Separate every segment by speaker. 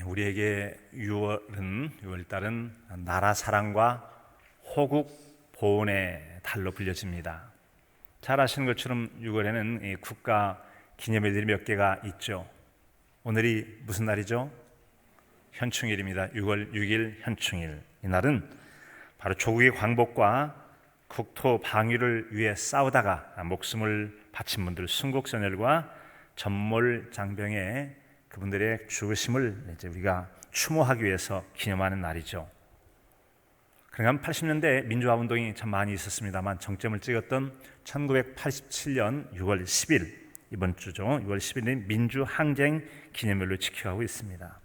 Speaker 1: 우리에게 6월달은 나라 사랑과 호국 보훈의 달로 불려집니다. 잘 아시는 것처럼 6월에는 국가 기념일들이 몇 개가 있죠. 오늘이 무슨 날이죠? 현충일입니다. 6월 6일 현충일. 이 날은 바로 조국의 광복과 국토 방위를 위해 싸우다가 목숨을 바친 분들, 순국선열과 전몰장병의 그분들의 죽으심을 이제 우리가 추모하기 위해서 기념하는 날이죠. 그러니까 80년대 민주화 운동이 참 많이 있었습니다만 정점을 찍었던 1987년 6월 10일, 이번 주죠. 6월 10일은 민주항쟁 기념일로 지켜가고 있습니다.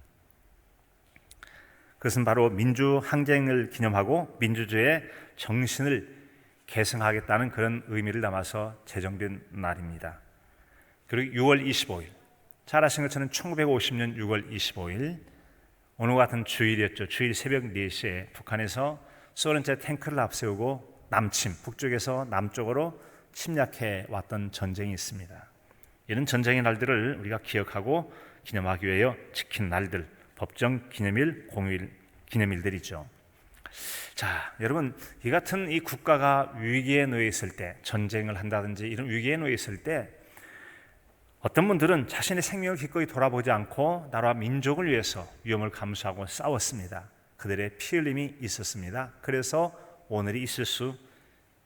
Speaker 1: 그것은 바로 민주항쟁을 기념하고 민주주의의 정신을 계승하겠다는 그런 의미를 담아서 제정된 날입니다. 그리고 6월 25일, 잘 아시는 것처럼 1950년 6월 25일 오늘 같은 주일이었죠. 주일 새벽 4시에 북한에서 소련제 탱크를 앞세우고 남침, 북쪽에서 남쪽으로 침략해 왔던 전쟁이 있습니다. 이런 전쟁의 날들을 우리가 기억하고 기념하기 위하여 지킨 날들, 법정 기념일, 공휴일 기념일들이죠. 자, 여러분, 이 같은 이 국가가 위기에 놓여 있을 때, 전쟁을 한다든지 이런 위기에 놓여 있을 때 어떤 분들은 자신의 생명을 기꺼이 돌아보지 않고 나라와 민족을 위해서 위험을 감수하고 싸웠습니다. 그들의 피 흘림이 있었습니다. 그래서 오늘이 있을 수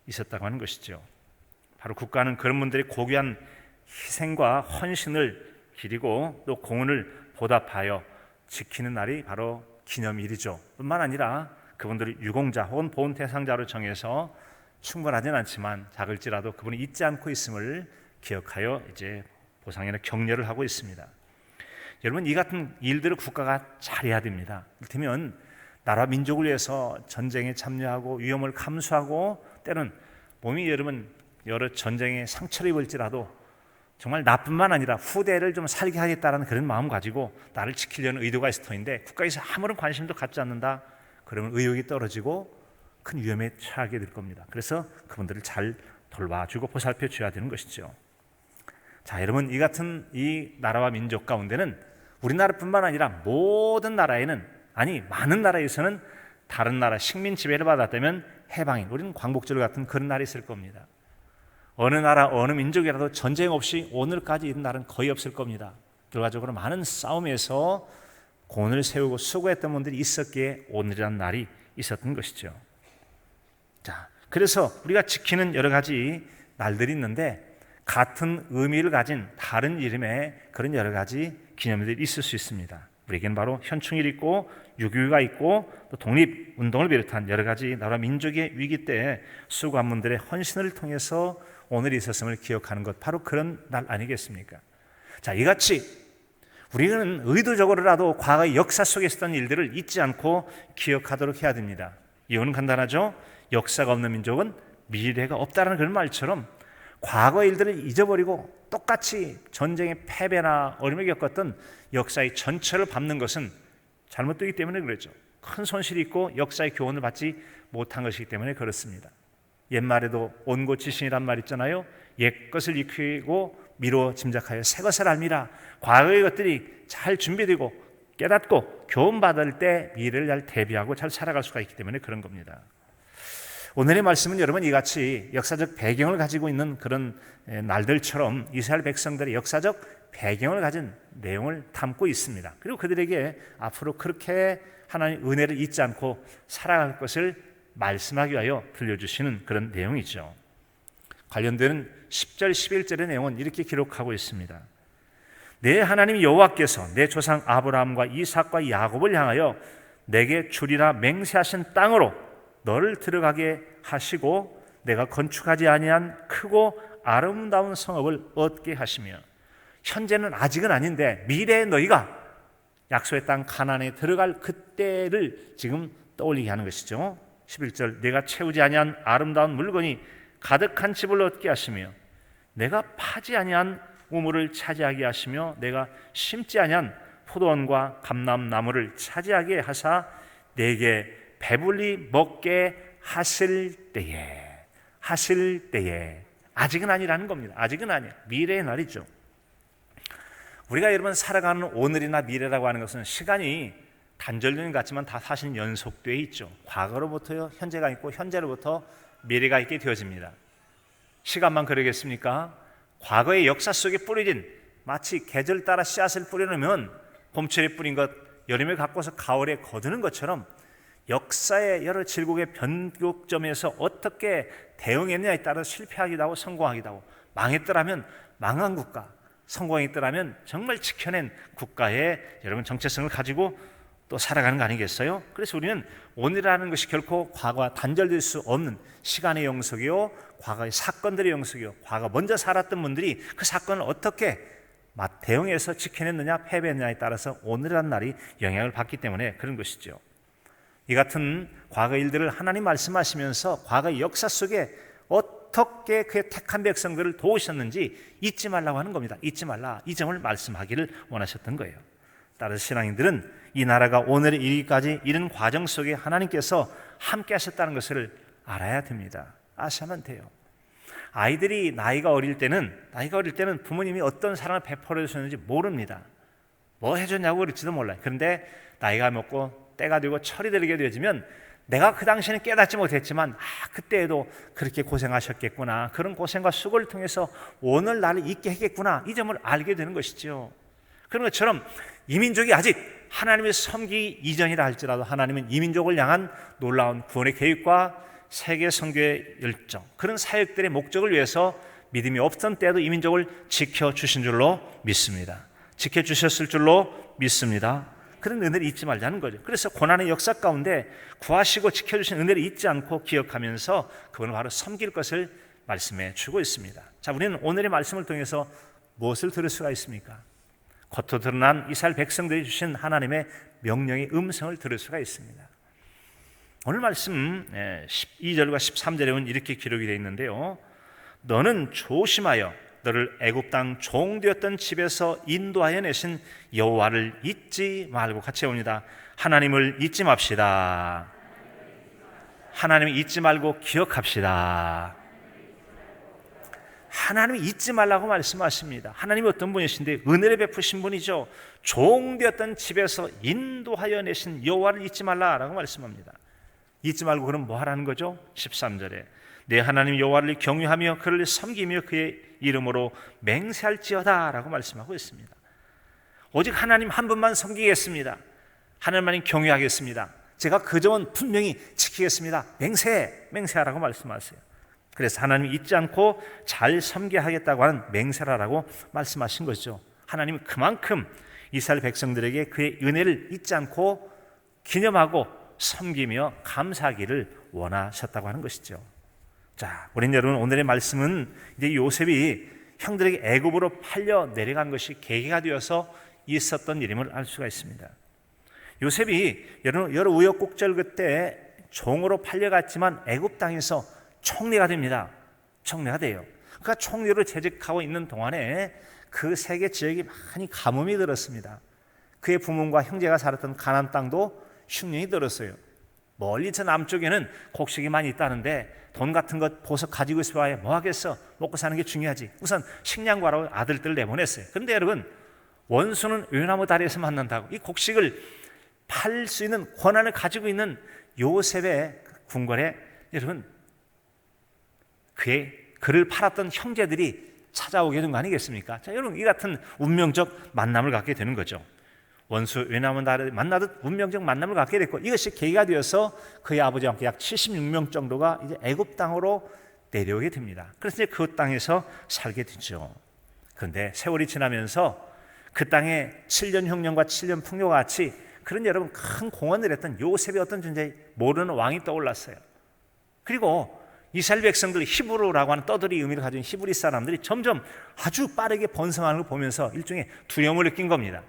Speaker 1: 있었다고 하는 것이죠. 바로 국가는 그런 분들의 고귀한 희생과 헌신을 기리고 또 공헌을 보답하여 지키는 날이 바로 기념일이죠. 뿐만 아니라 그분들을 유공자 혹은 보훈 대상자로 정해서 충분하진 않지만 작을지라도 그분이 잊지 않고 있음을 기억하여 이제 보상이나 격려를 하고 있습니다. 여러분, 이 같은 일들을 국가가 잘해야 됩니다. 이를테면 나라 민족을 위해서 전쟁에 참여하고 위험을 감수하고 때는 몸이 여러 전쟁에 상처를 입을지라도 정말 나뿐만 아니라 후대를 좀 살게 하겠다는 그런 마음 가지고 나를 지키려는 의도가 있을 터인데 국가에서 아무런 관심도 갖지 않는다. 그러면 의욕이 떨어지고 큰 위험에 처하게 될 겁니다. 그래서 그분들을 잘 돌봐주고 보살펴줘야 되는 것이죠. 자, 여러분, 이 같은 이 나라와 민족 가운데는 우리나라뿐만 아니라 모든 나라에는, 아니 많은 나라에서는 다른 나라 식민 지배를 받았다면 해방인, 우리는 광복절 같은 그런 날이 있을 겁니다. 어느 나라 어느 민족이라도 전쟁 없이 오늘까지 이런 날은 거의 없을 겁니다. 결과적으로 많은 싸움에서 공을 세우고 수고했던 분들이 있었기에 오늘이라는 날이 있었던 것이죠. 자, 그래서 우리가 지키는 여러 가지 날들이 있는데 같은 의미를 가진 다른 이름의 그런 여러 가지 기념일들이 있을 수 있습니다. 우리에게는 바로 현충일이 있고 6.25가 있고 또 독립운동을 비롯한 여러 가지 나라 민족의 위기 때 수고한 분들의 헌신을 통해서 오늘이 있었음을 기억하는 것, 바로 그런 날 아니겠습니까? 자, 이같이 우리는 의도적으로라도 과거의 역사 속에 있었던 일들을 잊지 않고 기억하도록 해야 됩니다. 이유는 간단하죠. 역사가 없는 민족은 미래가 없다는 그런 말처럼 과거의 일들을 잊어버리고 똑같이 전쟁의 패배나 어려움을 겪었던 역사의 전체를 밟는 것은 잘못되기 때문에 그렇죠. 큰 손실이 있고 역사의 교훈을 받지 못한 것이기 때문에 그렇습니다. 옛말에도 온고지신이란 말 있잖아요. 옛것을 익히고 미루어 짐작하여 새 것을 알미라. 과거의 것들이 잘 준비되고 깨닫고 교훈받을 때 미래를 잘 대비하고 잘 살아갈 수가 있기 때문에 그런 겁니다. 오늘의 말씀은 여러분 이같이 역사적 배경을 가지고 있는 그런 날들처럼 이스라엘 백성들의 역사적 배경을 가진 내용을 담고 있습니다. 그리고 그들에게 앞으로 그렇게 하나님의 은혜를 잊지 않고 살아갈 것을 말씀하기 위하여 들려주시는 그런 내용이죠. 관련된 10절 11절의 내용은 이렇게 기록하고 있습니다. 내 하나님 여호와께서 내 조상 아브라함과 이삭과 야곱을 향하여 내게 주리라 맹세하신 땅으로 너를 들어가게 하시고 내가 건축하지 아니한 크고 아름다운 성읍을 얻게 하시며, 현재는 아직은 아닌데 미래의 너희가 약속의 땅 가나안에 들어갈 그때를 지금 떠올리게 하는 것이죠. 11절 내가 채우지 아니한 아름다운 물건이 가득한 집을 얻게 하시며 내가 파지 아니한 우물을 차지하게 하시며 내가 심지 아니한 포도원과 감람나무를 차지하게 하사 내게 배불리 먹게 하실 때에 아직은 아니라는 겁니다. 아직은 아니에요. 미래의 날이죠. 우리가 여러분 살아가는 오늘이나 미래라고 하는 것은 시간이 단절되는 것 같지만 다 사실 연속되어 있죠. 과거로부터 현재가 있고 현재로부터 미래가 있게 되어집니다. 시간만 그러겠습니까? 과거의 역사 속에 뿌려진, 마치 계절 따라 씨앗을 뿌려놓으면 봄철에 뿌린 것 여름에 갖고서 가을에 거두는 것처럼 역사의 여러 질곡의 변곡점에서 어떻게 대응했느냐에 따라 실패하기도 하고 성공하기도 하고, 망했더라면 망한 국가, 성공했더라면 정말 지켜낸 국가의 여러분 정체성을 가지고 또 살아가는 거 아니겠어요? 그래서 우리는 오늘이라는 것이 결코 과거와 단절될 수 없는 시간의 영속이요, 과거의 사건들의 영속이요, 과거 먼저 살았던 분들이 그 사건을 어떻게 대응해서 지켜냈느냐 패배했느냐에 따라서 오늘이라는 날이 영향을 받기 때문에 그런 것이죠. 이 같은 과거 일들을 하나님 말씀하시면서 과거의 역사 속에 어떻게 그의 택한 백성들을 도우셨는지 잊지 말라고 하는 겁니다. 잊지 말라, 이 점을 말씀하기를 원하셨던 거예요. 따라서 신앙인들은 이 나라가 오늘에 이르기까지 이런 과정 속에 하나님께서 함께 하셨다는 것을 알아야 됩니다. 아셔야만 돼요. 아이들이 나이가 어릴 때는 부모님이 어떤 사랑을 베풀어 주셨는지 모릅니다. 뭐 해줬냐고 그럴지도 몰라요. 그런데 나이가 먹고 때가 되고 철이 들게 되어지면 내가 그 당시에는 깨닫지 못했지만 그때에도 그렇게 고생하셨겠구나, 그런 고생과 수고를 통해서 오늘 나를 있게 했겠구나, 이 점을 알게 되는 것이죠. 그런 것처럼 이 민족이 아직 하나님을 섬기기 이전이라 할지라도 하나님은 이 민족을 향한 놀라운 구원의 계획과 세계 선교의 열정, 그런 사역들의 목적을 위해서 믿음이 없던 때에도 이 민족을 지켜주신 줄로 믿습니다. 지켜주셨을 줄로 믿습니다. 그런 은혜를 잊지 말자는 거죠. 그래서 고난의 역사 가운데 구하시고 지켜주신 은혜를 잊지 않고 기억하면서 그분을 바로 섬길 것을 말씀해 주고 있습니다. 자, 우리는 오늘의 말씀을 통해서 무엇을 들을 수가 있습니까? 겉으로 드러난 이스라엘 백성들이 주신 하나님의 명령의 음성을 들을 수가 있습니다. 오늘 말씀 12절과 13절에 보면 이렇게 기록이 되어 있는데요. 너는 조심하여 너를 애굽 땅 종되었던 집에서 인도하여 내신 여호와를 잊지 말고, 같이 옵니다. 하나님을 잊지 맙시다. 하나님을 잊지 말고 기억합시다. 하나님이 잊지 말라고 말씀하십니다. 하나님이 어떤 분이신데 은혜를 베푸신 분이죠. 종되었던 집에서 인도하여 내신 여호와를 잊지 말라라고 말씀합니다. 잊지 말고 그럼 뭐 하라는 거죠? 13절에 내 하나님 여호와를 경외하며 그를 섬기며 그의 이름으로 맹세할지어다 라고 말씀하고 있습니다. 오직 하나님 한 분만 섬기겠습니다. 하나님만을 경외하겠습니다. 제가 그 점은 분명히 지키겠습니다. 맹세하라고 말씀하세요. 그래서 하나님 잊지 않고 잘 섬겨하겠다고 하는 맹세라라고 말씀하신 것이죠. 하나님은 그만큼 이스라엘 백성들에게 그의 은혜를 잊지 않고 기념하고 섬기며 감사하기를 원하셨다고 하는 것이죠. 자, 우린 여러분 오늘의 말씀은 이제 요셉이 형들에게 애굽으로 팔려 내려간 것이 계기가 되어서 있었던 일임을 알 수가 있습니다. 요셉이 여러 우여곡절 끝에 종으로 팔려갔지만 애굽 땅에서 총리가 됩니다. 총리가 돼요. 그러니까 총리로 재직하고 있는 동안에 그 세계 지역이 많이 가뭄이 들었습니다. 그의 부모과 형제가 살았던 가나안 땅도 흉년이 들었어요. 멀리 저 남쪽에는 곡식이 많이 있다는데 돈 같은 것 보석 가지고 있어야 뭐 하겠어? 먹고 사는 게 중요하지. 우선 식량과로 아들들을 내보냈어요. 그런데 여러분, 원수는 외나무 다리에서 만난다고 이 곡식을 팔 수 있는 권한을 가지고 있는 요셉의 궁궐에 여러분 그를 팔았던 형제들이 찾아오게 된 거 아니겠습니까? 자, 여러분 이 같은 운명적 만남을 갖게 되는 거죠. 원수 외나무 다리를 만나듯 운명적 만남을 갖게 됐고, 이것이 계기가 되어서 그의 아버지와 함께 약 76명 정도가 이제 애굽 땅으로 내려오게 됩니다. 그래서 이제 그 땅에서 살게 되죠. 그런데 세월이 지나면서 그 땅에 7년 흉년과 7년 풍요와 같이 그런 여러분 큰 공헌을 했던 요셉의 어떤 존재 모르는 왕이 떠올랐어요. 그리고 이스라엘 백성들, 히브리라고 하는 떠돌이 의미를 가진 히브리 사람들이 점점 아주 빠르게 번성하는 걸 보면서 일종의 두려움을 느낀 겁니다.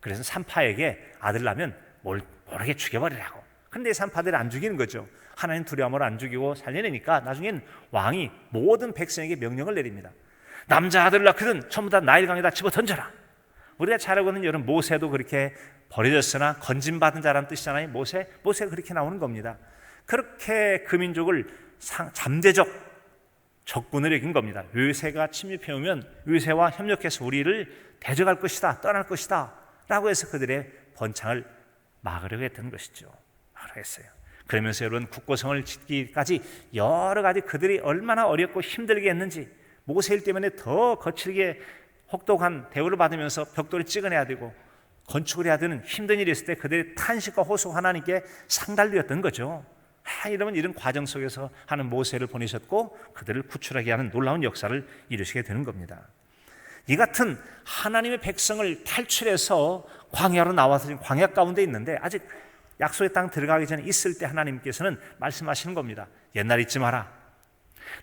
Speaker 1: 그래서 산파에게 아들 낳으면 모르게 죽여버리라고. 그런데 산파들이 안 죽이는 거죠. 하나님 두려움을 안 죽이고 살려내니까 나중엔 왕이 모든 백성에게 명령을 내립니다. 남자 아들을 낳거든 전부 다 나일강에다 집어 던져라. 우리가 잘 알고 있는 여러분 모세도 그렇게 버려졌으나 건진받은 자라는 뜻이잖아요. 모세가 그렇게 나오는 겁니다. 그렇게 그 민족을 잠재적 적군을 이긴 겁니다. 요새가 침입해 오면 요새와 협력해서 우리를 대적할 것이다, 떠날 것이다 라고 해서 그들의 번창을 막으려고 했던 것이죠. 막으려고 했어요. 그러면서 여러분, 국고성을 짓기까지 여러 가지 그들이 얼마나 어렵고 힘들게 했는지, 모세일 때문에 더 거칠게 혹독한 대우를 받으면서 벽돌을 찍어내야 되고 건축을 해야 되는 힘든 일이 있을 때 그들의 탄식과 호소 하나님께 상달되었던 거죠. 이러면 이런 과정 속에서 하는 모세를 보내셨고 그들을 구출하게 하는 놀라운 역사를 이루시게 되는 겁니다. 이 같은 하나님의 백성을 탈출해서 광야로 나와서 지금 광야 가운데 있는데, 아직 약속의 땅 들어가기 전에 있을 때 하나님께서는 말씀하시는 겁니다. 옛날 잊지 마라.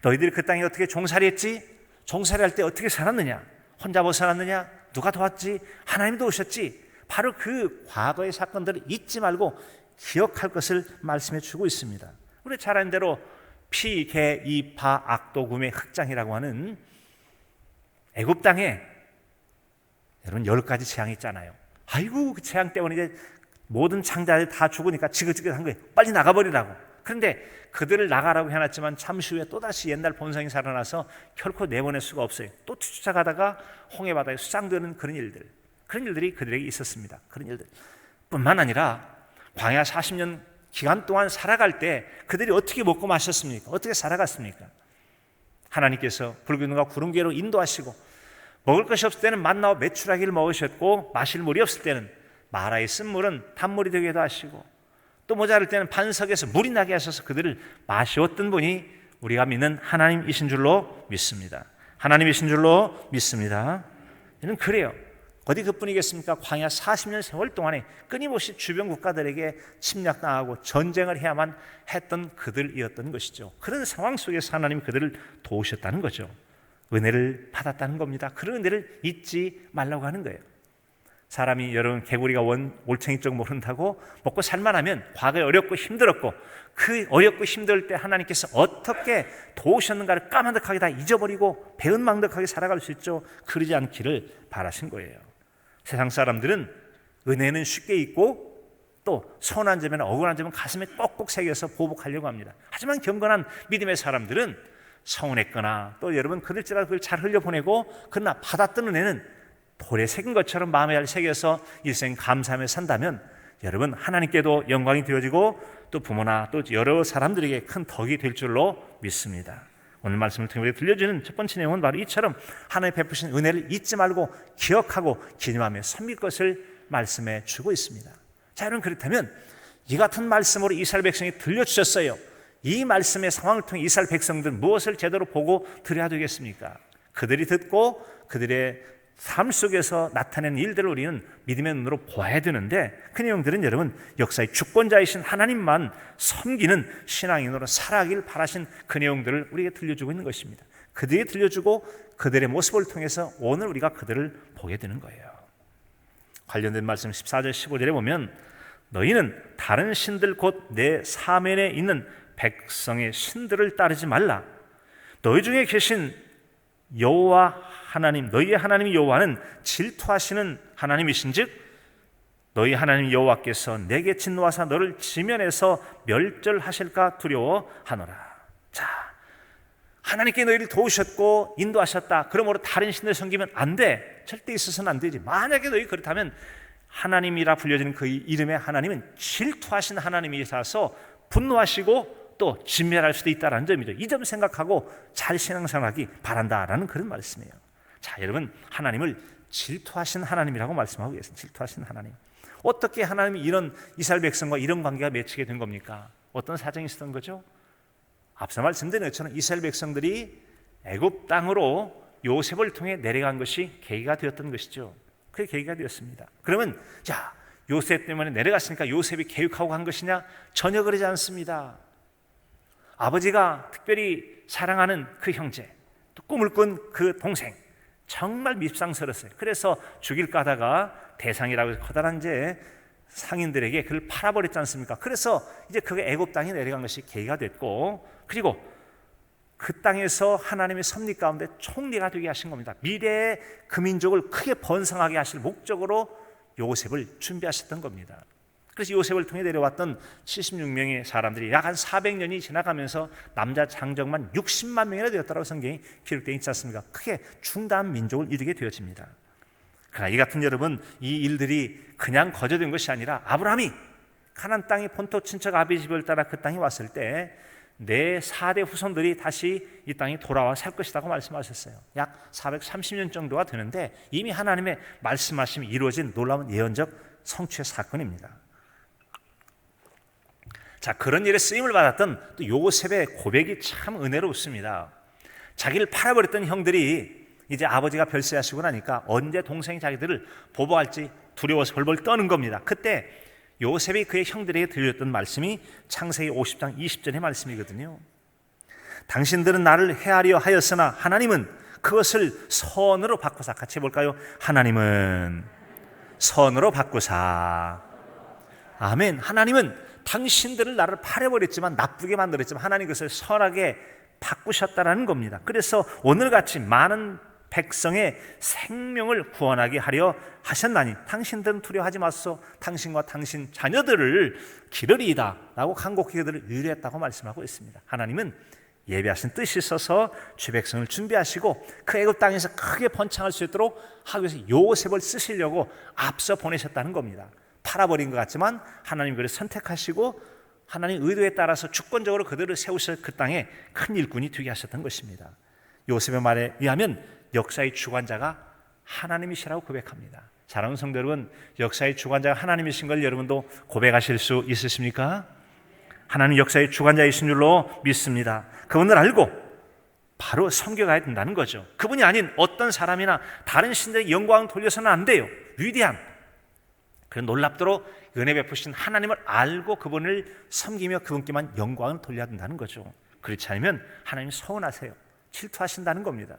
Speaker 1: 너희들이 그 땅에 어떻게 종살이했지? 종살이할 때 어떻게 살았느냐? 혼자 벗어났느냐? 누가 도왔지? 하나님이 도우셨지? 바로 그 과거의 사건들을 잊지 말고 기억할 것을 말씀해 주고 있습니다. 우리 잘 아는 대로 피, 개, 이, 바, 악도, 금의 흑장이라고 하는 애굽 땅에 여러분 10가지 재앙이 있잖아요. 아이고, 그 재앙 때문에 이제 모든 창자들이 다 죽으니까 지긋지긋한 거예요. 빨리 나가버리라고. 그런데 그들을 나가라고 해놨지만 잠시 후에 또다시 옛날 본성이 살아나서 결코 내보낼 수가 없어요. 또 쫓아가다가 홍해바다에 수장되는 그런 일들이 그들에게 있었습니다. 그런 일들 뿐만 아니라 광야 40년 기간 동안 살아갈 때 그들이 어떻게 먹고 마셨습니까? 어떻게 살아갔습니까? 하나님께서 불기둥과 구름개로 인도하시고, 먹을 것이 없을 때는 만나와 메추라기를 먹으셨고, 마실 물이 없을 때는 마라의 쓴물은 단물이 되게도 하시고, 또 모자랄 때는 반석에서 물이 나게 하셔서 그들을 마시었던 분이 우리가 믿는 하나님이신 줄로 믿습니다. 하나님이신 줄로 믿습니다. 이는 그래요. 어디 그뿐이겠습니까? 광야 40년 세월 동안에 끊임없이 주변 국가들에게 침략당하고 전쟁을 해야만 했던 그들이었던 것이죠. 그런 상황 속에서 하나님 그들을 도우셨다는 거죠. 은혜를 받았다는 겁니다. 그런 은혜를 잊지 말라고 하는 거예요. 사람이 여러분, 개구리가 올챙이 쪽 모른다고 먹고 살만하면 과거에 어렵고 힘들었고 그 어렵고 힘들 때 하나님께서 어떻게 도우셨는가를 까마득하게 다 잊어버리고 배은망덕하게 살아갈 수 있죠. 그러지 않기를 바라신 거예요. 세상 사람들은 은혜는 쉽게 잊고 또 선한 점이나 억울한 점은 가슴에 꼭꼭 새겨서 보복하려고 합니다. 하지만 경건한 믿음의 사람들은 서운했거나 또 여러분 그럴지라도 그걸 잘 흘려보내고, 그러나 받았던 은혜는 돌에 새긴 것처럼 마음에 잘 새겨서 일생 감사하며 산다면 여러분, 하나님께도 영광이 되어지고 또 부모나 또 여러 사람들에게 큰 덕이 될 줄로 믿습니다. 오늘 말씀을 통해 우리가 들려주는 첫 번째 내용은 바로 이처럼 하나님 베푸신 은혜를 잊지 말고 기억하고 기념하며 섬길 것을 말씀해 주고 있습니다. 자, 여러분, 그렇다면 이 같은 말씀으로 이스라엘 백성이 들려주셨어요. 이 말씀의 상황을 통해 이스라엘 백성들은 무엇을 제대로 보고 들어야 되겠습니까? 그들이 듣고 그들의 삶 속에서 나타낸 일들을 우리는 믿음의 눈으로 보아야 되는데, 그 내용들은 여러분, 역사의 주권자이신 하나님만 섬기는 신앙인으로 살아가길 바라신 그 내용들을 우리에게 들려주고 있는 것입니다. 그들에게 들려주고 그들의 모습을 통해서 오늘 우리가 그들을 보게 되는 거예요. 관련된 말씀 14절 15절에 보면, 너희는 다른 신들 곧 내 사면에 있는 백성의 신들을 따르지 말라. 너희 중에 계신 여호와 하나님, 너희의 하나님 여호와는 질투하시는 하나님이신즉 너희 하나님 여호와께서 내게 진노하사 너를 지면에서 멸절하실까 두려워하노라. 자, 하나님께 너희를 도우셨고 인도하셨다. 그러므로 다른 신을 섬기면 안 돼. 절대 있어서는 안 되지. 만약에 너희 그렇다면 하나님이라 불려지는 그 이름의 하나님은 질투하신 하나님이셔서 분노하시고 또 진멸할 수도 있다는 점이죠. 이 점 생각하고 잘 신앙생활하기 바란다라는 그런 말씀이에요. 자, 여러분, 하나님을 질투하신 하나님이라고 말씀하고 계십니다. 질투하신 하나님. 어떻게 하나님이 이런 이스라엘 백성과 이런 관계가 맺히게 된 겁니까? 어떤 사정이 있었던 거죠? 앞서 말씀드린 것처럼 이스라엘 백성들이 애굽 땅으로 요셉을 통해 내려간 것이 계기가 되었던 것이죠. 그게 계기가 되었습니다. 그러면 자, 요셉 때문에 내려갔으니까 요셉이 계획하고 간 것이냐? 전혀 그러지 않습니다. 아버지가 특별히 사랑하는 그 형제, 또 꿈을 꾼 그 동생, 정말 밉상스러웠어요. 그래서 죽일까 하다가 대상이라고 해서 커다란 이제 상인들에게 그를 팔아버렸지 않습니까? 그래서 이제 그게 애굽 땅에 내려간 것이 계기가 됐고, 그리고 그 땅에서 하나님의 섭리 가운데 총리가 되게 하신 겁니다. 미래의 그 민족을 크게 번성하게 하실 목적으로 요셉을 준비하셨던 겁니다. 그래서 요셉을 통해 내려왔던 76명의 사람들이 약 한 400년이 지나가면서 남자 장정만 60만 명이나 되었다고 성경이 기록되어 있지 않습니까? 크게 중다한 민족을 이루게 되어집니다. 그러나 이 같은 여러분, 이 일들이 그냥 거저된 것이 아니라 아브라함이 가나안 땅의 본토 친척 아비 집을 따라 그 땅에 왔을 때 내 4대 후손들이 다시 이 땅에 돌아와 살 것이라고 말씀하셨어요. 약 430년 정도가 되는데 이미 하나님의 말씀하심이 이루어진 놀라운 예언적 성취의 사건입니다. 자, 그런 일에 쓰임을 받았던 또 요셉의 고백이 참 은혜롭습니다. 자기를 팔아버렸던 형들이 이제 아버지가 별세하시고 나니까 언제 동생이 자기들을 보복할지 두려워서 벌벌 떠는 겁니다. 그때 요셉이 그의 형들에게 들렸던 말씀이 창세기 50장 20절의 말씀이거든요. 당신들은 나를 해하려 하였으나 하나님은 그것을 선으로 바꾸사. 같이 해볼까요? 하나님은 선으로 바꾸사. 아멘. 하나님은 당신들을 나를 팔아버렸지만, 나쁘게 만들었지만 하나님 그것을 선하게 바꾸셨다라는 겁니다. 그래서 오늘같이 많은 백성의 생명을 구원하게 하려 하셨나니 당신들은 두려워하지 마소서. 당신과 당신 자녀들을 기르리이다 라고 간곡히 그들을 위로했다고 말씀하고 있습니다. 하나님은 예비하신 뜻이 있어서 주 백성을 준비하시고 그 애굽 땅에서 크게 번창할 수 있도록 하기 위해서 요셉을 쓰시려고 앞서 보내셨다는 겁니다. 팔아버린 것 같지만 하나님 그를 선택하시고 하나님 의도에 따라서 주권적으로 그들을 세우셔서 그 땅에 큰 일꾼이 되게 하셨던 것입니다. 요셉의 말에 의하면 역사의 주관자가 하나님이시라고 고백합니다. 사랑하는 성도 여러분, 역사의 주관자가 하나님이신 걸 여러분도 고백하실 수 있으십니까? 하나님 역사의 주관자이신 줄로 믿습니다. 그분을 알고 바로 섬겨가야 된다는 거죠. 그분이 아닌 어떤 사람이나 다른 신들의 영광을 돌려서는 안 돼요. 위대한 그 놀랍도록 은혜 베푸신 하나님을 알고 그분을 섬기며 그분께만 영광을 돌려야 된다는 거죠. 그렇지 않으면 하나님이 서운하세요. 질투하신다는 겁니다.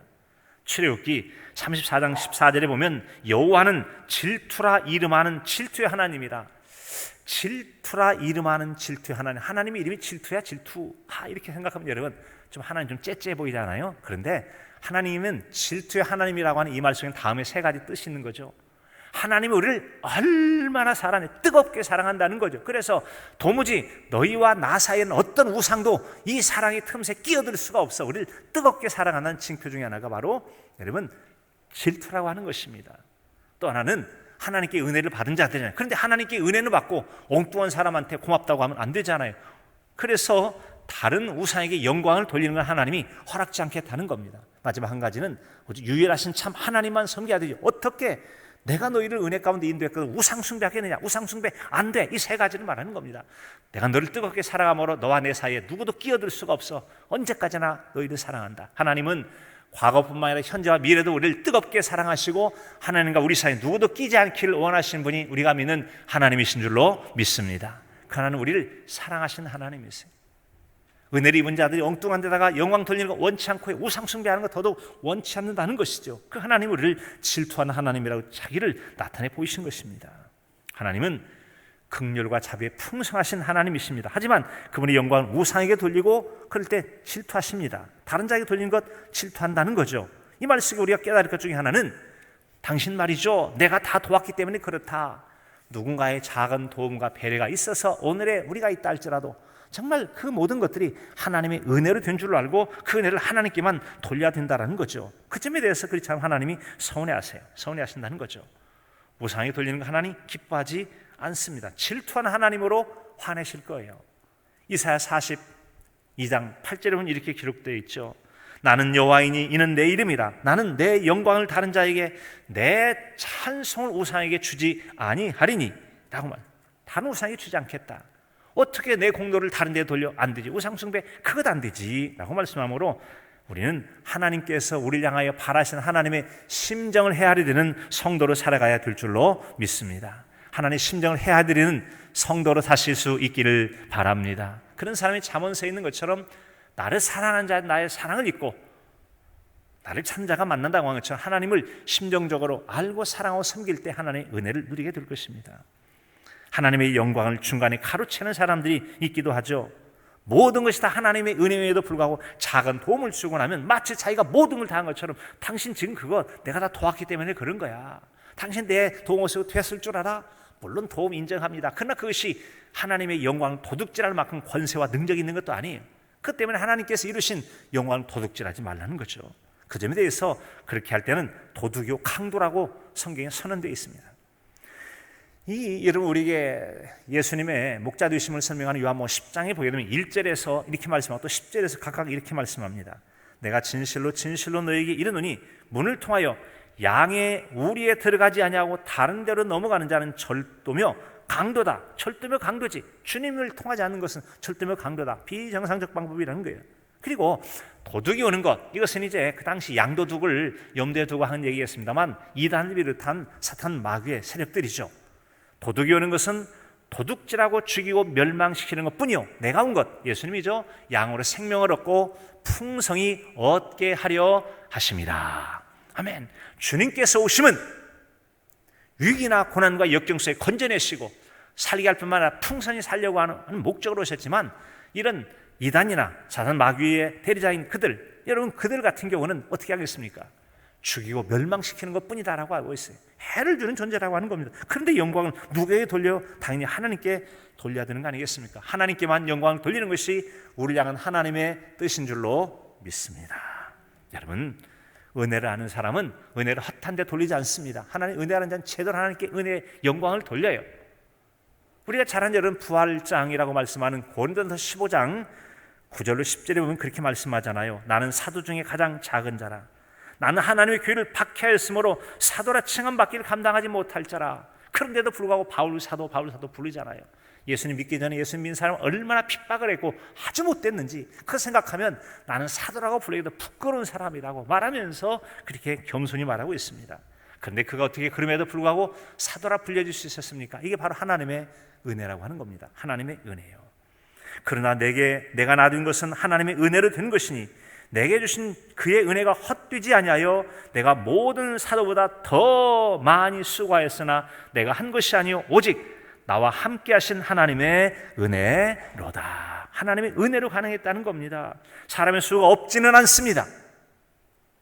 Speaker 1: 출애굽기 34장 14절에 보면 여호와는 질투라 이름하는 질투의 하나님이라. 질투라 이름하는 질투의 하나님. 하나님의 이름이 질투야, 질투. 이렇게 생각하면 여러분 좀 하나님 좀 째째 보이잖아요. 그런데 하나님은 질투의 하나님이라고 하는 이 말 속에 다음에 세 가지 뜻이 있는 거죠. 하나님이 우리를 얼마나 사랑해, 뜨겁게 사랑한다는 거죠. 그래서 도무지 너희와 나 사이에는 어떤 우상도 이 사랑의 틈새 끼어들 수가 없어. 우리를 뜨겁게 사랑하는 징표 중에 하나가 바로 여러분 질투라고 하는 것입니다. 또 하나는 하나님께 은혜를 받은 자들이잖아요. 그런데 하나님께 은혜는 받고 엉뚱한 사람한테 고맙다고 하면 안 되잖아요. 그래서 다른 우상에게 영광을 돌리는 건 하나님이 허락지 않겠다는 겁니다. 마지막 한 가지는 유일하신 참 하나님만 섬겨야 되죠. 어떻게 내가 너희를 은혜 가운데 인도했거든 우상 숭배하겠느냐? 우상 숭배 안 돼. 이 세 가지를 말하는 겁니다. 내가 너를 뜨겁게 사랑함으로 너와 내 사이에 누구도 끼어들 수가 없어. 언제까지나 너희를 사랑한다. 하나님은 과거뿐만 아니라 현재와 미래도 우리를 뜨겁게 사랑하시고 하나님과 우리 사이에 누구도 끼지 않기를 원하시는 분이 우리가 믿는 하나님이신 줄로 믿습니다. 그 하나님은 우리를 사랑하시는 하나님이세요. 은혜를 입은 자들이 엉뚱한 데다가 영광 돌리는 거 원치 않고 우상 숭배하는 거 더더욱 원치 않는다는 것이죠. 그 하나님은 우리를 질투하는 하나님이라고 자기를 나타내 보이신 것입니다. 하나님은 긍휼과 자비에 풍성하신 하나님이십니다. 하지만 그분의 영광을 우상에게 돌리고 그럴 때 질투하십니다. 다른 자에게 돌리는 것 질투한다는 거죠. 이 말 속에 우리가 깨달을 것 중에 하나는 당신 말이죠, 내가 다 도왔기 때문에 그렇다. 누군가의 작은 도움과 배려가 있어서 오늘의 우리가 있다 할지라도 정말 그 모든 것들이 하나님의 은혜로 된 줄로 알고 그 은혜를 하나님께만 돌려야 된다는 거죠. 그 점에 대해서 그렇지 않으면 하나님이 서운해하세요. 서운해하신다는 거죠. 우상에 돌리는 거 하나님 기뻐하지 않습니다. 질투하는 하나님으로 화내실 거예요. 이사야 42장 8절에 보면 이렇게 기록되어 있죠. 나는 여호와이니 이는 내 이름이라. 나는 내 영광을 다른 자에게 내 찬송을 우상에게 주지 아니하리니 라고 말. 다른 우상에게 주지 않겠다. 어떻게 내 공로를 다른 데 돌려? 안 되지. 우상 숭배 그것 안 되지 라고 말씀하므로 우리는 하나님께서 우리를 향하여 바라시는 하나님의 심정을 헤아리는 성도로 살아가야 될 줄로 믿습니다. 하나님의 심정을 헤아리는 성도로 사실 수 있기를 바랍니다. 그런 사람이 잠언서에 있는 것처럼 나를 사랑하는 자 나의 사랑을 잊고 나를 찾는 자가 만난다고 하는 것처럼 하나님을 심정적으로 알고 사랑하고 섬길 때 하나님의 은혜를 누리게 될 것입니다. 하나님의 영광을 중간에 가로채는 사람들이 있기도 하죠. 모든 것이 다 하나님의 은혜에도 불구하고 작은 도움을 주고 나면 마치 자기가 모든 걸 다 한 것처럼 당신 지금 그거 내가 다 도왔기 때문에 그런 거야. 당신 내 도움을 쓰고 됐을 줄 알아? 물론 도움 인정합니다. 그러나 그것이 하나님의 영광 도둑질할 만큼 권세와 능력이 있는 것도 아니에요. 그 때문에 하나님께서 이루신 영광을 도둑질하지 말라는 거죠. 그 점에 대해서 그렇게 할 때는 도둑이요 강도라고 성경에 선언되어 있습니다. 여러분, 우리에게 예수님의 목자 되심을 설명하는 요한복음 10장에 보게 되면 1절에서 이렇게 말씀하고 또 10절에서 각각 이렇게 말씀합니다. 내가 진실로 진실로 너에게 이르노니 문을 통하여 양의 우리에 들어가지 아니하고 다른 데로 넘어가는 자는 절도며 강도다. 절도며 강도지. 주님을 통하지 않는 것은 절도며 강도다. 비정상적 방법이라는 거예요. 그리고 도둑이 오는 것, 이것은 이제 그 당시 양도둑을 염두에 두고 하는 얘기였습니다만 이단을 비롯한 사탄 마귀의 세력들이죠. 도둑이 오는 것은 도둑질하고 죽이고 멸망시키는 것뿐이요, 내가 온 것, 예수님이죠. 양으로 생명을 얻고 풍성히 얻게 하려 하심이라. 아멘. 주님께서 오심은 위기나 고난과 역경 속에 건져내시고 살게 할 뿐만 아니라 풍성히 살려고 하는 목적으로 오셨지만, 이런 이단이나 사탄 마귀의 대리자인 그들, 여러분 그들 같은 경우는 어떻게 하겠습니까? 죽이고 멸망시키는 것뿐이다라고 하고 있어요. 해를 주는 존재라고 하는 겁니다. 그런데 영광을 누구에게 돌려? 당연히 하나님께 돌려야 되는 거 아니겠습니까? 하나님께만 영광을 돌리는 것이 우리를 향한 하나님의 뜻인 줄로 믿습니다. 여러분, 은혜를 아는 사람은 은혜를 헛한 데 돌리지 않습니다. 하나님 은혜라는 자는 제대로 하나님께 은혜의 영광을 돌려요. 우리가 잘 아는 여러분 부활장이라고 말씀하는 고린도전서 15장 9절로 10절에 보면 그렇게 말씀하잖아요. 나는 사도 중에 가장 작은 자라. 나는 하나님의 교회를 박해하였으므로 사도라 칭함받기를 감당하지 못할 자라. 그런데도 불구하고 바울 사도 부르잖아요. 예수님 믿기 전에 예수님 믿는 사람은 얼마나 핍박을 했고 아주 못됐는지 그 생각하면 나는 사도라고 불리기도 부끄러운 사람이라고 말하면서 그렇게 겸손히 말하고 있습니다. 그런데 그가 어떻게 그럼에도 불구하고 사도라 불려줄 수 있었습니까? 이게 바로 하나님의 은혜라고 하는 겁니다. 하나님의 은혜요. 그러나 내가 놔둔 것은 하나님의 은혜로 된 것이니 내게 주신 그의 은혜가 헛되지 아니하여 내가 모든 사도보다 더 많이 수고하였으나 내가 한 것이 아니요 오직 나와 함께 하신 하나님의 은혜로다. 하나님의 은혜로 가능했다는 겁니다. 사람의 수가 없지는 않습니다.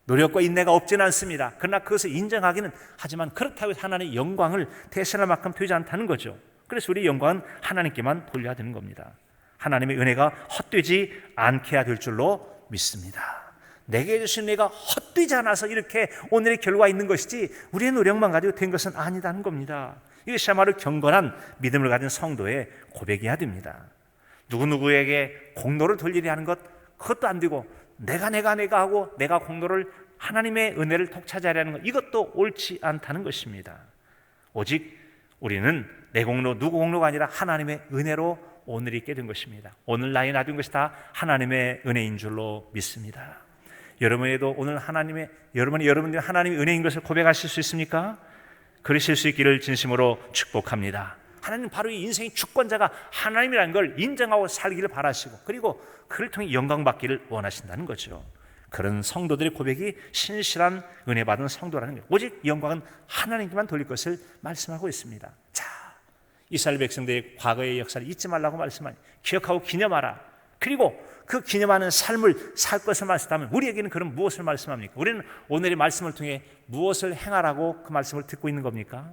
Speaker 1: 노력과 인내가 없지는 않습니다. 그러나 그것을 인정하기는 하지만 그렇다고 해서 하나님의 영광을 대신할 만큼 되지 않다는 거죠. 그래서 우리 영광은 하나님께만 돌려야 되는 겁니다. 하나님의 은혜가 헛되지 않게 해야 될 줄로 믿습니다. 내게 주신 은혜가 헛되지 않아서 이렇게 오늘의 결과가 있는 것이지 우리의 노력만 가지고 된 것은 아니다는 겁니다. 이것이야말로 경건한 믿음을 가진 성도의 고백이어야 됩니다. 누구누구에게 공로를 돌리려 하는 것, 그것도 안 되고 내가 하고 내가 공로를 하나님의 은혜를 독차지하려는 것, 이것도 옳지 않다는 것입니다. 오직 우리는 내 공로, 누구 공로가 아니라 하나님의 은혜로 오늘 있게 된 것입니다. 오늘 나에 놔둔 것이 다 하나님의 은혜인 줄로 믿습니다. 여러분에도 오늘 여러분이 하나님의 은혜인 것을 고백하실 수 있습니까? 그러실 수 있기를 진심으로 축복합니다. 하나님 바로 이 인생의 주권자가 하나님이라는 걸 인정하고 살기를 바라시고 그리고 그를 통해 영광 받기를 원하신다는 거죠. 그런 성도들의 고백이 신실한 은혜 받은 성도라는 거예요. 오직 영광은 하나님께만 돌릴 것을 말씀하고 있습니다. 자, 이스라엘 백성들의 과거의 역사를 잊지 말라고 말씀하니 기억하고 기념하라. 그리고 그 기념하는 삶을 살 것을 말씀하면 우리에게는 그런 무엇을 말씀합니까? 우리는 오늘의 말씀을 통해 무엇을 행하라고 그 말씀을 듣고 있는 겁니까?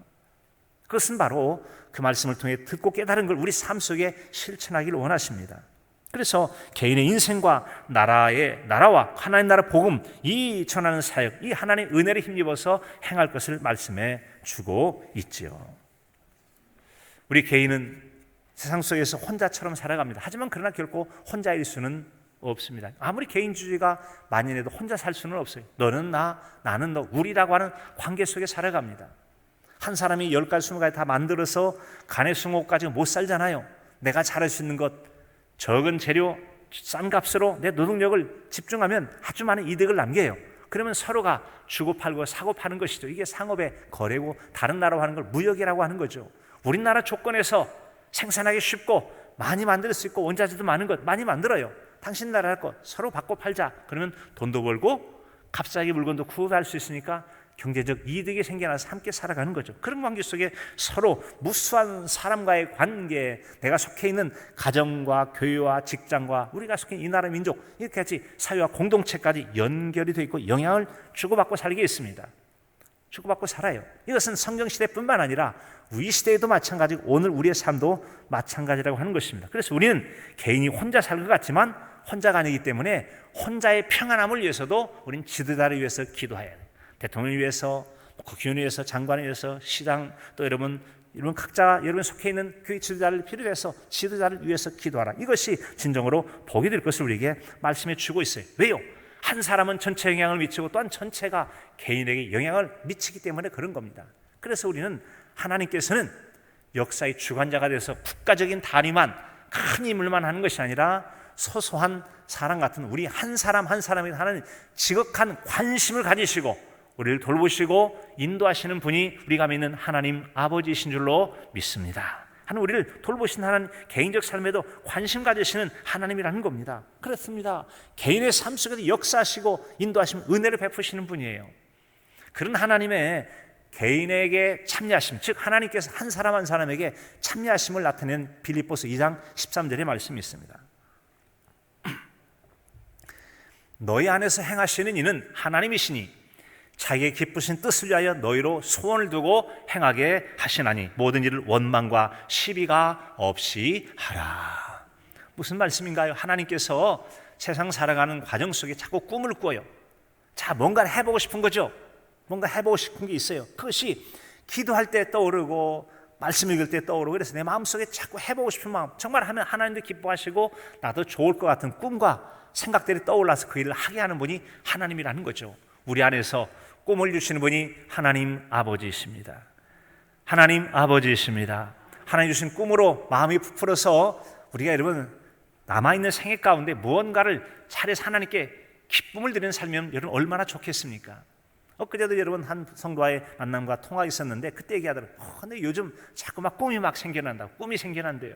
Speaker 1: 그것은 바로 그 말씀을 통해 듣고 깨달은 걸 우리 삶 속에 실천하기를 원하십니다. 그래서 개인의 인생과 나라와 하나님 나라 복음, 이 전하는 사역, 이 하나님의 은혜를 힘입어서 행할 것을 말씀해 주고 있지요. 우리 개인은 세상 속에서 혼자처럼 살아갑니다. 하지만 그러나 결코 혼자일 수는 없습니다. 아무리 개인주의가 만연해도 혼자 살 수는 없어요. 너는 나, 나는 너, 우리라고 하는 관계 속에 살아갑니다. 한 사람이 10가지, 20가지 다 만들어서 간의 수목까지 못 살잖아요. 내가 잘할 수 있는 것, 적은 재료, 싼 값으로 내 노동력을 집중하면 아주 많은 이득을 남겨요. 그러면 서로가 주고팔고 사고파는 것이죠. 이게 상업의 거래고 다른 나라와 하는 걸 무역이라고 하는 거죠. 우리나라 조건에서 생산하기 쉽고 많이 만들 수 있고 원자재도 많은 것 많이 만들어요. 당신 나라 할 것 서로 받고 팔자. 그러면 돈도 벌고 값싸게 물건도 구입할 수 있으니까 경제적 이득이 생겨나서 함께 살아가는 거죠. 그런 관계 속에 서로 무수한 사람과의 관계, 내가 속해 있는 가정과 교회와 직장과 우리가 속해 있는 이 나라 민족, 이렇게 같이 사회와 공동체까지 연결이 되어 있고 영향을 주고받고 살게 있습니다. 주고받고 살아요. 이것은 성경시대뿐만 아니라 우리 시대에도 마찬가지고 오늘 우리의 삶도 마찬가지라고 하는 것입니다. 그래서 우리는 개인이 혼자 살 것 같지만 혼자가 아니기 때문에 혼자의 평안함을 위해서도 우리는 지도자를 위해서 기도해야 돼요. 대통령을 위해서, 국회의원을 위해서, 장관을 위해서, 시장, 또 여러분 각자 여러분 속해 있는 교회 지도자를 필요해서 지도자를 위해서 기도하라. 이것이 진정으로 복이 될 것을 우리에게 말씀해 주고 있어요. 왜요? 한 사람은 전체 영향을 미치고 또한 전체가 개인에게 영향을 미치기 때문에 그런 겁니다. 그래서 우리는 하나님께서는 역사의 주관자가 돼서 국가적인 단위만 큰 힘을만 하는 것이 아니라 소소한 사람 같은 우리 한 사람 한 사람에게 하는 지극한 관심을 가지시고 우리를 돌보시고 인도하시는 분이 우리가 믿는 하나님 아버지이신 줄로 믿습니다. 하나님 우리를 돌보신 하나님, 개인적 삶에도 관심 가지시는 하나님이라는 겁니다. 그렇습니다. 개인의 삶 속에서 역사하시고 인도하시면 은혜를 베푸시는 분이에요. 그런 하나님의 개인에게 참여하심, 즉 하나님께서 한 사람 한 사람에게 참여하심을 나타낸 빌립보서 2장 13절의 말씀이 있습니다. 너희 안에서 행하시는 이는 하나님이시니 자기의 기쁘신 뜻을 위하여 너희로 소원을 두고 행하게 하시나니 모든 일을 원망과 시비가 없이 하라. 무슨 말씀인가요? 하나님께서 세상 살아가는 과정 속에 자꾸 꿈을 꾸어요. 자, 뭔가를 해보고 싶은 거죠. 뭔가 해보고 싶은 게 있어요. 그것이 기도할 때 떠오르고 말씀 읽을 때 떠오르고 그래서 내 마음속에 자꾸 해보고 싶은 마음, 정말 하면 하나님도 기뻐하시고 나도 좋을 것 같은 꿈과 생각들이 떠올라서 그 일을 하게 하는 분이 하나님이라는 거죠. 우리 안에서 꿈을 주시는 분이 하나님 아버지이십니다. 하나님 아버지이십니다. 하나님 주신 꿈으로 마음이 부풀어서 우리가 여러분 남아있는 생애 가운데 무언가를 차려서 하나님께 기쁨을 드리는 삶이면 여러분 얼마나 좋겠습니까? 엊그제도 여러분 한 성도와의 만남과 통화가 있었는데 그때 얘기하더라고요. 근데 요즘 자꾸 막 꿈이 막 생겨난다고. 꿈이 생겨난대요.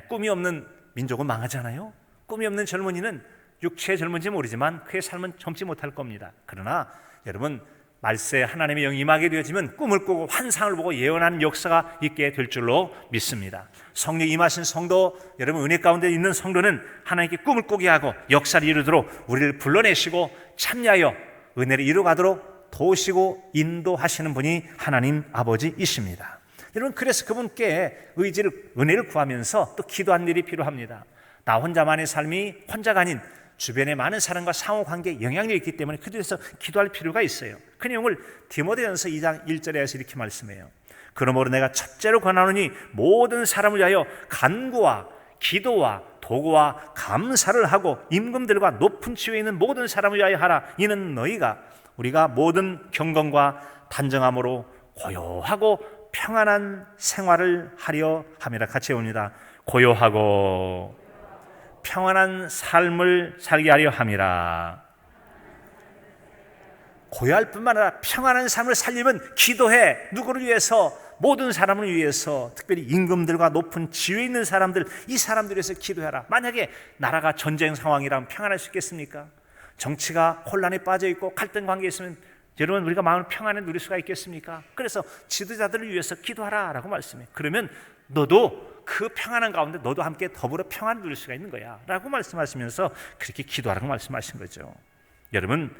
Speaker 1: 꿈이 없는 민족은 망하잖아요. 꿈이 없는 젊은이는 육체의 젊은지 모르지만 그의 삶은 젊지 못할 겁니다. 그러나 여러분 말세에 하나님의 영이 임하게 되어지면 꿈을 꾸고 환상을 보고 예언하는 역사가 있게 될 줄로 믿습니다. 성령 임하신 성도, 여러분 은혜 가운데 있는 성도는 하나님께 꿈을 꾸게 하고 역사를 이루도록 우리를 불러내시고 참여하여 은혜를 이루어가도록 도우시고 인도하시는 분이 하나님 아버지이십니다. 여러분 그래서 그분께 의지를, 은혜를 구하면서 또 기도한 일이 필요합니다. 나 혼자만의 삶이 혼자가 아닌 주변의 많은 사람과 상호관계에 영향력이 있기 때문에 그들에서 기도할 필요가 있어요. 그 내용을 디모데전서 2장 1절에서 이렇게 말씀해요. 그러므로 내가 첫째로 권하노니 모든 사람을 위하여 간구와 기도와 도구와 감사를 하고 임금들과 높은 지위에 있는 모든 사람을 위하여 하라. 이는 너희가 우리가 모든 경건과 단정함으로 고요하고 평안한 생활을 하려 함이라. 같이 옵니다. 고요하고 평안한 삶을 살게 하려 함이라. 고요할 뿐만 아니라 평안한 삶을 살려면 기도해. 누구를 위해서? 모든 사람을 위해서, 특별히 임금들과 높은 지위에 있는 사람들, 이 사람들을 위해서 기도해라. 만약에 나라가 전쟁 상황이라면 평안할 수 있겠습니까? 정치가 혼란에 빠져 있고 갈등 관계에 있으면 여러분 우리가 마음을 평안에 누릴 수가 있겠습니까? 그래서 지도자들을 위해서 기도하라라고 말씀해요. 그러면 너도 그 평안한 가운데 너도 함께 더불어 평안을 누릴 수가 있는 거야 라고 말씀하시면서 그렇게 기도하라고 말씀하신 거죠. 여러분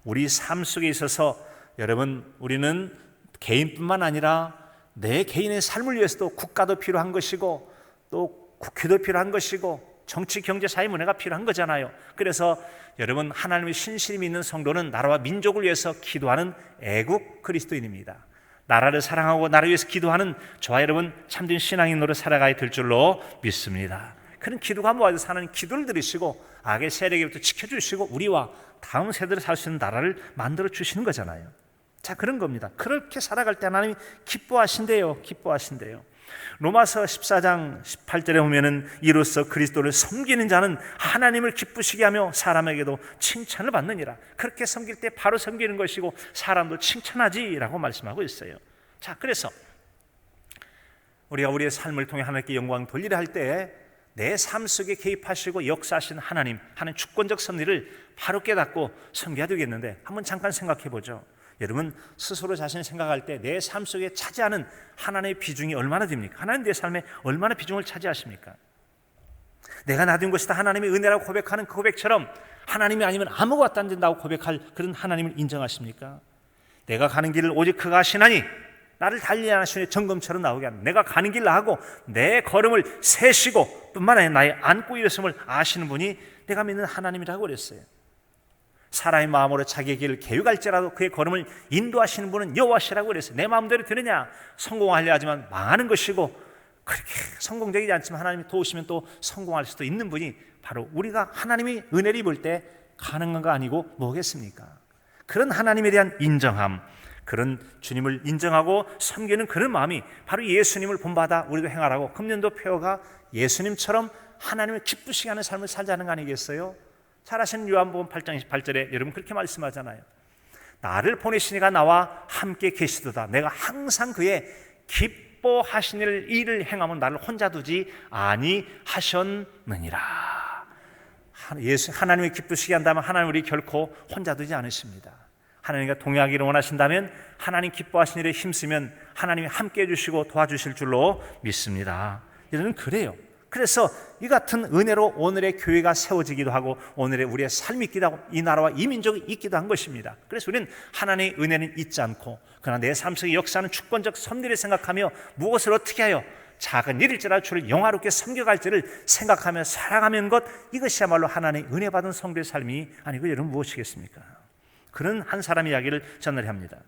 Speaker 1: 우리 삶 속에 있어서 여러분 우리는 개인뿐만 아니라 내 개인의 삶을 위해서도 국가도 필요한 것이고 또 국회도 필요한 것이고 정치, 경제, 사회, 문화가 필요한 거잖아요. 그래서 여러분 하나님의 신실히 믿는 성도는 나라와 민족을 위해서 기도하는 애국 그리스도인입니다. 나라를 사랑하고 나라를 위해서 기도하는 저와 여러분 참된 신앙인으로 살아가야 될 줄로 믿습니다. 그런 기도가 모아져서 하나님 기도를 들으시고 악의 세력에부터 지켜주시고 우리와 다음 세대를 살 수 있는 나라를 만들어 주시는 거잖아요. 자, 그런 겁니다. 그렇게 살아갈 때 하나님이 기뻐하신대요. 기뻐하신대요. 로마서 14장 18절에 보면은 이로써 그리스도를 섬기는 자는 하나님을 기쁘시게 하며 사람에게도 칭찬을 받느니라. 그렇게 섬길 때 바로 섬기는 것이고 사람도 칭찬하지라고 말씀하고 있어요. 자, 그래서 우리가 우리의 삶을 통해 하나님께 영광 돌리려 할 때 내 삶 속에 개입하시고 역사하신 하나님, 하는 주권적 섭리를 바로 깨닫고 섬겨야 되겠는데 한번 잠깐 생각해 보죠. 여러분 스스로 자신을 생각할 때 내 삶 속에 차지하는 하나님의 비중이 얼마나 됩니까? 하나님 내 삶에 얼마나 비중을 차지하십니까? 내가 나둔 것이다 하나님의 은혜라고 고백하는 그 고백처럼 하나님이 아니면 아무것도 안 된다고 고백할 그런 하나님을 인정하십니까? 내가 가는 길을 오직 그가 아시나니 나를 달리게 하시니 정금처럼 나오게 하는, 내가 가는 길을 아고 내 걸음을 세시고 뿐만 아니라 나의 안고 일었음을 아시는 분이 내가 믿는 하나님이라고 그랬어요. 사람의 마음으로 자기의 길을 계획할지라도 그의 걸음을 인도하시는 분은 여호와시라고 그랬어요. 내 마음대로 되느냐? 성공하려 하지만 망하는 것이고, 그렇게 성공적이지 않지만 하나님이 도우시면 또 성공할 수도 있는 분이 바로 우리가 하나님이 은혜를 입을 때 가능한 거 아니고 뭐겠습니까? 그런 하나님에 대한 인정함, 그런 주님을 인정하고 섬기는 그런 마음이 바로 예수님을 본받아 우리도 행하라고 금년도 표어가 예수님처럼 하나님을 기쁘시게 하는 삶을 살자는 거 아니겠어요? 잘 아시는 요한복음 8장 28절에 여러분 그렇게 말씀하잖아요. 나를 보내신 이가 나와 함께 계시도다. 내가 항상 그의 기뻐하신 일을 행하면 나를 혼자 두지 아니하셨느니라. 하나님이 기쁘시게 한다면 하나님 우리 결코 혼자 두지 않으십니다. 하나님과 동행하기를 원하신다면 하나님 기뻐하신 일에 힘쓰면 하나님이 함께 해주시고 도와주실 줄로 믿습니다. 이는 그래요. 그래서 이 같은 은혜로 오늘의 교회가 세워지기도 하고 오늘의 우리의 삶이 있기도 하고 이 나라와 이 민족이 있기도 한 것입니다. 그래서 우리는 하나님의 은혜는 잊지 않고, 그러나 내 삶 속에 역사하는 주권적 섭리를 생각하며 무엇을 어떻게 하여 작은 일일지라도 주를 영화롭게 섬겨갈지를 생각하며 살아가는 것, 이것이야말로 하나님의 은혜 받은 성도의 삶이 아니고 여러분 무엇이겠습니까? 그런 한 사람의 이야기를 전하려 합니다.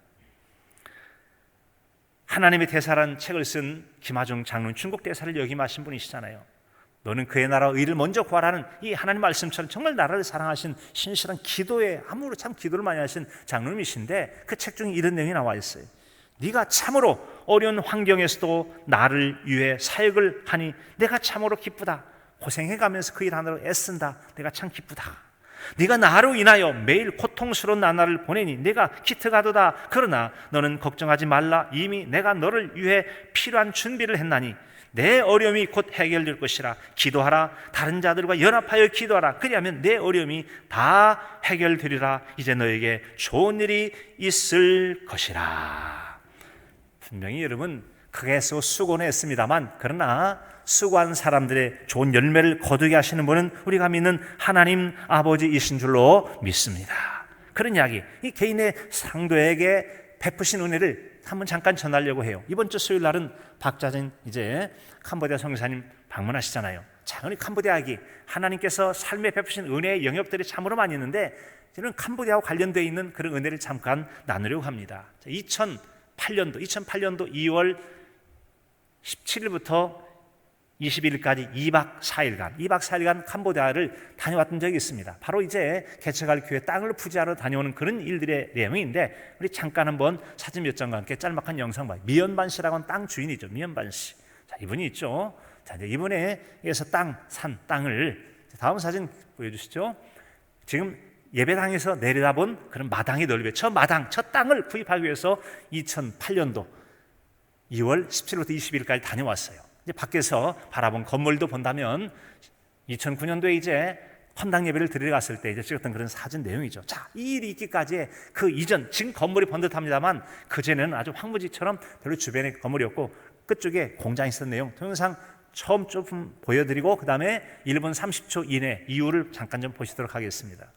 Speaker 1: 하나님의 대사라는 책을 쓴 김하중 장로는 중국 대사를 역임하신 분이시잖아요. 너는 그의 나라와 의를 먼저 구하라는 이 하나님 말씀처럼 정말 나라를 사랑하신 신실한 기도에 아무로 참 기도를 많이 하신 장로님이신데 그 책 중에 이런 내용이 나와 있어요. 네가 참으로 어려운 환경에서도 나를 위해 사역을 하니 내가 참으로 기쁘다. 고생해가면서 그 일 하나로 애쓴다. 내가 참 기쁘다. 네가 나로 인하여 매일 고통스러운 나날을 보내니 내가 기특하도다. 그러나 너는 걱정하지 말라. 이미 내가 너를 위해 필요한 준비를 했나니 내 어려움이 곧 해결될 것이라. 기도하라. 다른 자들과 연합하여 기도하라. 그리하면 내 어려움이 다 해결되리라. 이제 너에게 좋은 일이 있을 것이라. 분명히 여러분 크게 애쓰고 수고는 했습니다만, 그러나 수고한 사람들의 좋은 열매를 거두게 하시는 분은 우리가 믿는 하나님 아버지이신 줄로 믿습니다. 그런 이야기, 이 개인의 상도에게 베푸신 은혜를 한번 잠깐 전하려고 해요. 이번 주 수요일 날은 박자진 이제 캄보디아 선교사님 방문하시잖아요. 당연히 캄보디아 이야기, 하나님께서 삶에 베푸신 은혜의 영역들이 참으로 많이 있는데 저는 캄보디아와 관련되어 있는 그런 은혜를 잠깐 나누려고 합니다. 2008년도 2월 17일부터 21일까지 2박 4일간 캄보디아를 다녀왔던 적이 있습니다. 바로 이제 개척할 교회 땅을 부지하러 다녀오는 그런 일들의 내용인데, 우리 잠깐 한번 사진 몇 장과 함께 짤막한 영상 봐요. 미연반 씨라고 하는 땅 주인이죠. 미연반 씨. 자, 이분이 있죠. 자, 이제 이분에게서 산 땅을, 다음 사진 보여주시죠. 지금 예배당에서 내려다본 그런 마당의 넓이, 저 땅을 구입하기 위해서 2008년도 2월 17일부터 21일까지 다녀왔어요. 이제 밖에서 바라본 건물도 본다면 2009년도에 이제 헌당 예배를 드리러 갔을 때 이제 찍었던 그런 사진 내용이죠. 자, 이 일이 있기까지의 그 이전, 지금 건물이 번듯합니다만 그전에는 아주 황무지처럼 별로 주변에 건물이 없고 끝쪽에 공장이 있었던 내용, 동영상 처음 좀 보여드리고 그 다음에 1분 30초 이내 이유를 잠깐 좀 보시도록 하겠습니다.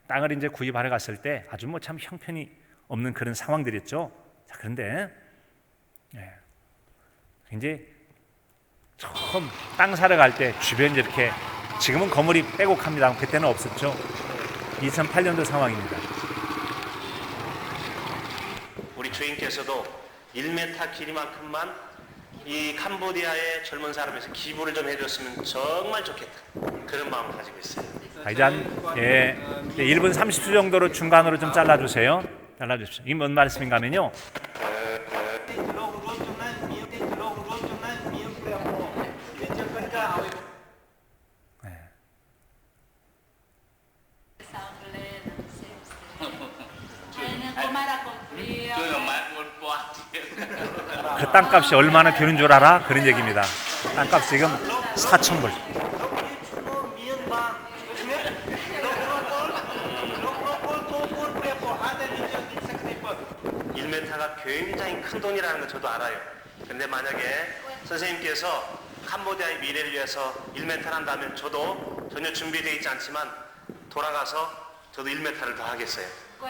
Speaker 1: 땅을 이제 구입하러 갔을 때 아주 뭐 참 형편이 없는 그런 상황들이었죠. 자, 그런데 이제 처음 땅 사러 갈 때 주변이 이렇게, 지금은 건물이 빼곡합니다. 그때는 없었죠. 2008년도 상황입니다. 우리 주인께서도 1m 길이만큼만 이 캄보디아의 젊은 사람에서 기부를 좀 해줬으면 정말 좋겠다, 그런 마음을 가지고 있어요. 이제 한 1분 30초 정도로 중간으로 좀 잘라주세요. 잘라주십시오. 이게 뭔 말씀인가 하면요, 그 땅값이 얼마나 되는 줄 알아? 그런 얘기입니다. 땅값 지금 4,000불. 1m가 굉장히 큰 돈이라는 건 저도 알아요. 근데 만약에 선생님께서 캄보디아의 미래를 위해서 1m를 한다면 저도 전혀 준비되어 있지 않지만
Speaker 2: 돌아가서 저도 1m를 더 하겠어요.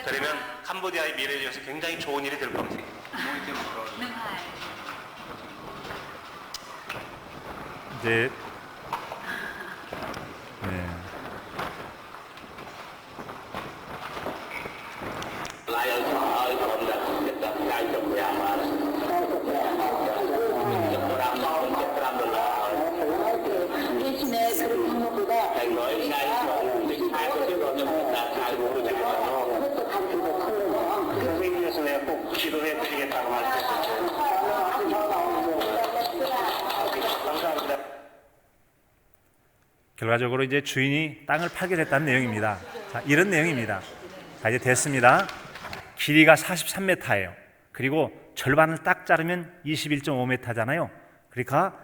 Speaker 2: 그러면 캄보디아의 미래를 위해서 굉장히 좋은 일이 될 겁니다.
Speaker 1: 이제 네.
Speaker 2: 선생님께서 꼭 기도해 드리겠다고 말씀하셨죠. 감사합니다.
Speaker 1: 결과적으로 이제 주인이 땅을 팔게 됐다는 내용입니다. 자, 이런 내용입니다. 자, 이제 됐습니다. 길이가 43m예요. 그리고 절반을 딱 자르면 21.5m잖아요. 그러니까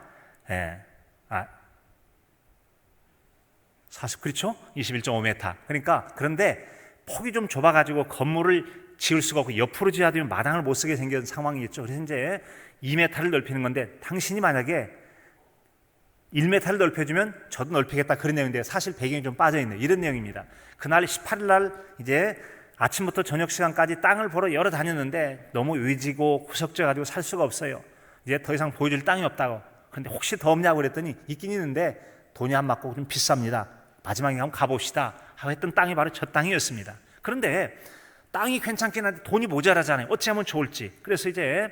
Speaker 1: 40 그렇죠? 21.5m. 그러니까 그런데 폭이 좀 좁아가지고 건물을 지을 수가 없고 옆으로 지어야 되면 마당을 못 쓰게 생긴 상황이겠죠. 그래서 이제 2m를 넓히는 건데 당신이 만약에 1m를 넓혀주면 저도 넓히겠다 그런 내용인데 사실 배경이 좀 빠져있네요. 이런 내용입니다. 그날 18일 날 이제 아침부터 저녁 시간까지 땅을 보러 여러 다녔는데 너무 의지고 구석져 가지고 살 수가 없어요. 이제 더 이상 보여줄 땅이 없다고. 그런데 혹시 더 없냐고 그랬더니 있긴 있는데 돈이 안 맞고 좀 비쌉니다. 마지막에 한번 가봅시다 하고 했던 땅이 바로 저 땅이었습니다. 그런데 땅이 괜찮긴 한데 돈이 모자라잖아요. 어찌하면 좋을지. 그래서 이제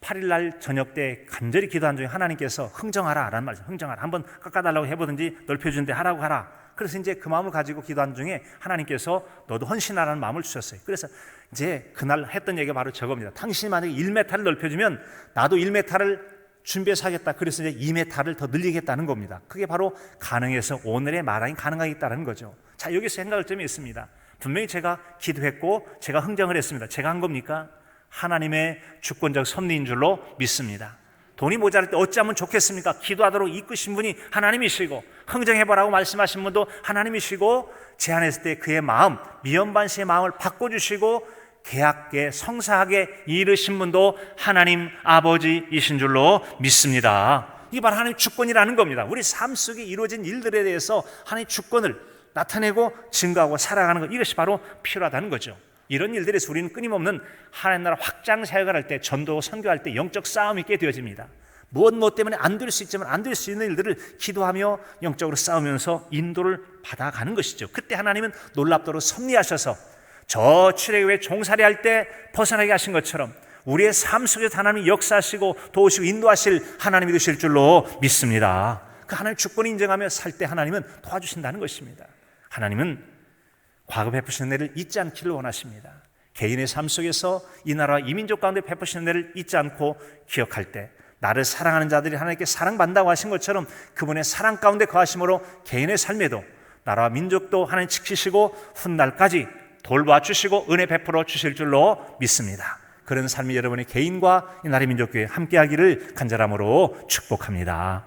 Speaker 1: 18일 날 저녁 때 간절히 기도한 중에 하나님께서 흥정하라 라는 말씀, 흥정하라. 한번 깎아달라고 해보든지 넓혀주는데 하라고 하라. 그래서 이제 그 마음을 가지고 기도한 중에 하나님께서 너도 헌신하라는 마음을 주셨어요. 그래서 이제 그날 했던 얘기가 바로 저겁니다. 당신이 만약에 1m를 넓혀주면 나도 1m를 준비해서 하겠다. 그래서 이제 2m를 더 늘리겠다는 겁니다. 그게 바로 가능해서 오늘의 마당이 가능하겠다는 거죠. 자, 여기서 생각할 점이 있습니다. 분명히 제가 기도했고 제가 흥정을 했습니다. 제가 한 겁니까? 하나님의 주권적 섭리인 줄로 믿습니다. 돈이 모자랄 때 어찌하면 좋겠습니까? 기도하도록 이끄신 분이 하나님이시고 흥정해보라고 말씀하신 분도 하나님이시고 제안했을 때 그의 마음, 미연반 씨의 마음을 바꿔주시고 계약계 성사하게 이르신 분도 하나님 아버지이신 줄로 믿습니다. 이게 바로 하나님의 주권이라는 겁니다. 우리 삶 속에 이루어진 일들에 대해서 하나님의 주권을 나타내고 증거하고 살아가는 것, 이것이 바로 필요하다는 거죠. 이런 일들에서 우리는 끊임없는 하나님 나라 확장 사역을 할 때, 전도 선교할 때 영적 싸움이 있게 되어집니다. 무엇 때문에 안 될 수 있지만 안 될 수 있는 일들을 기도하며 영적으로 싸우면서 인도를 받아가는 것이죠. 그때 하나님은 놀랍도록 섭리하셔서 저 출애굽에 종살이할 때 벗어나게 하신 것처럼 우리의 삶 속에서 하나님이 역사하시고 도우시고 인도하실 하나님이 되실 줄로 믿습니다. 그 하나님의 주권을 인정하며 살 때 하나님은 도와주신다는 것입니다. 하나님은 과거 베푸시는 은혜를 잊지 않기를 원하십니다. 개인의 삶 속에서 이 나라와 이 민족 가운데 베푸시는 은혜를 잊지 않고 기억할 때 나를 사랑하는 자들이 하나님께 사랑받는다고 하신 것처럼 그분의 사랑 가운데 거하심으로 개인의 삶에도 나라와 민족도 하나님 지키시고 훗날까지 돌봐주시고 은혜 베풀어 주실 줄로 믿습니다. 그런 삶이 여러분의 개인과 이 나라의 민족교회 함께하기를 간절함으로 축복합니다.